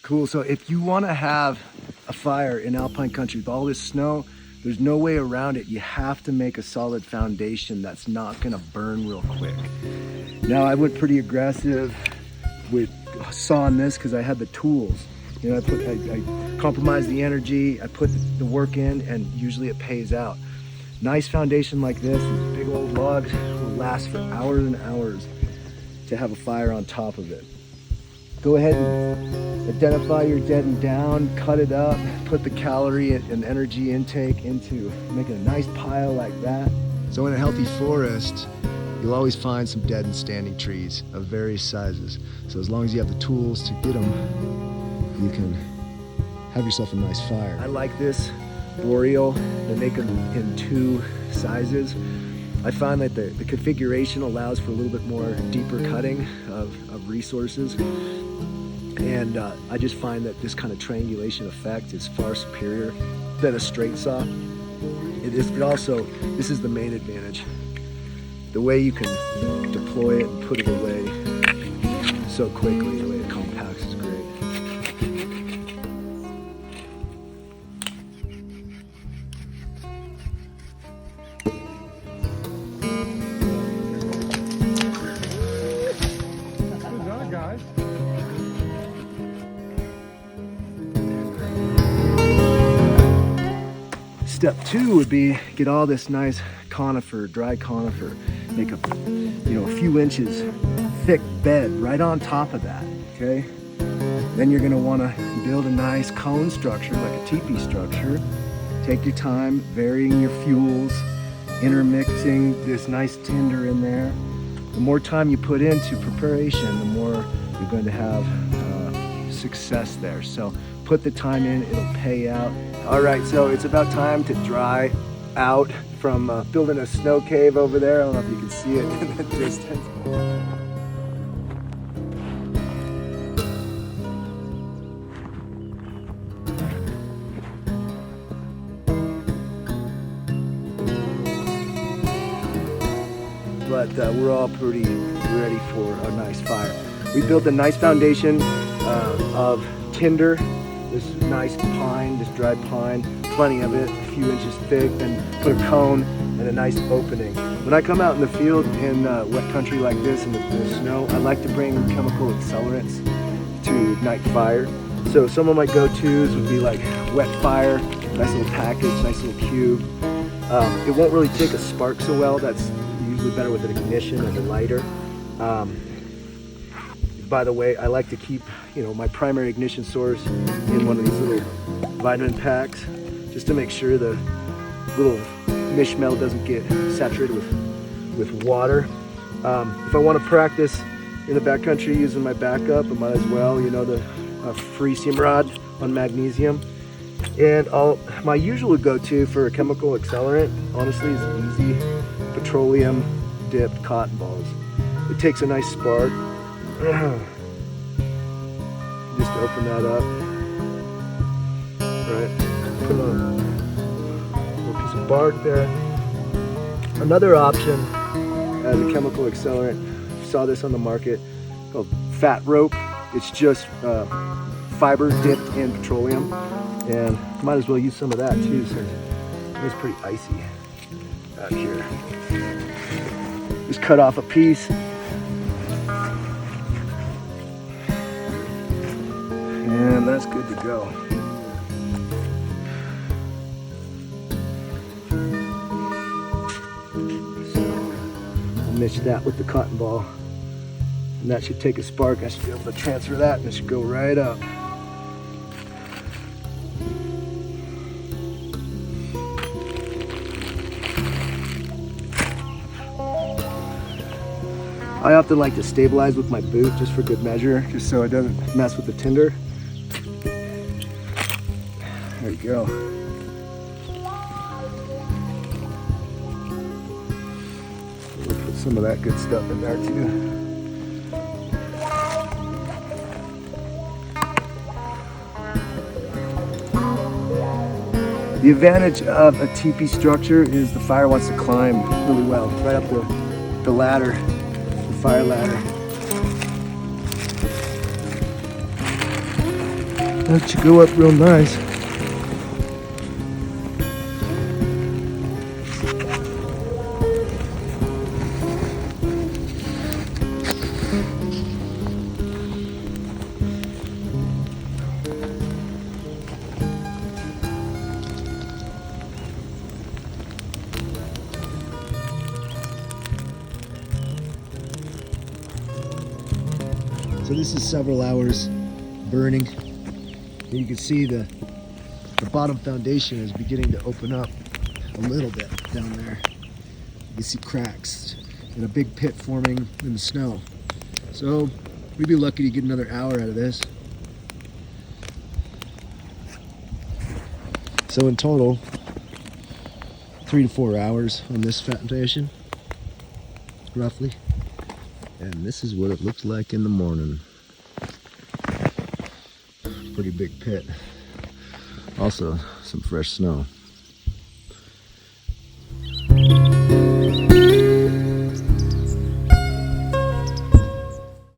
Cool. So if you want to have a fire in alpine country with all this snow, there's no way around it. You have to make a solid foundation that's not going to burn real quick. Now I went pretty aggressive with sawing this because I had the tools. You know, I compromised the energy, I put the work in, and usually it pays out. Nice foundation like this, these big old logs, will last for hours and hours to have a fire on top of it. Go ahead and identify your dead and down, cut it up, put the calorie and energy intake into making a nice pile like that. So in a healthy forest, you'll always find some dead and standing trees of various sizes. So as long as you have the tools to get them, you can have yourself a nice fire. I like this boreal. They make them in two sizes. I find that the configuration allows for a little bit more deeper cutting of resources. And I just find that this kind of triangulation effect is far superior than a straight saw. But also, this is the main advantage. The way you can deploy it and put it away so quickly, the way it compacts is great. Good job, guys. Step two would be get all this nice conifer, dry conifer, make a few inches thick bed right on top of that, okay? Then you're gonna wanna build a nice cone structure, like a teepee structure. Take your time, varying your fuels, intermixing this nice tinder in there. The more time you put into preparation, the more you're going to have success there. So put the time in, it'll pay out. All right, so it's about time to dry out from building a snow cave over there. I don't know if you can see it in the distance. But we're all pretty ready for a nice fire. We built a nice foundation of tinder, this nice pine, this dried pine, plenty of it, a few inches thick, then put a cone and a nice opening. When I come out in the field in wet country like this in the snow, I like to bring chemical accelerants to ignite fire. So some of my go-tos would be like wet fire, nice little package, nice little cube. It won't really take a spark so well. That's usually better with an ignition and a lighter. By the way, I like to keep, my primary ignition source in one of these little vitamin packs, just to make sure the little mishmel doesn't get saturated with water. If I want to practice in the backcountry using my backup, I might as well, the free seam rod on magnesium. And my usual go-to for a chemical accelerant, honestly, is easy petroleum dipped cotton balls. It takes a nice spark. Just open that up. Right. Put on a little piece of bark there. Another option as a chemical accelerant, saw this on the market, called fat rope. It's just fiber dipped in petroleum, and might as well use some of that too, since it's pretty icy out here. Just cut off a piece, and that's good to go. Mix that with the cotton ball, and that should take a spark. I should be able to transfer that, and it should go right up. I often like to stabilize with my boot just for good measure, just so it doesn't mess with the tinder. There you go. Some of that good stuff in there too. The advantage of a teepee structure is the fire wants to climb really well, right up the ladder, the fire ladder. That should go up real nice. So this is several hours burning. And you can see the bottom foundation is beginning to open up a little bit down there. You can see cracks and a big pit forming in the snow. So we'd be lucky to get another hour out of this. So in total, 3 to 4 hours on this foundation, roughly. And this is what it looks like in the morning. Pretty big pit. Also, some fresh snow.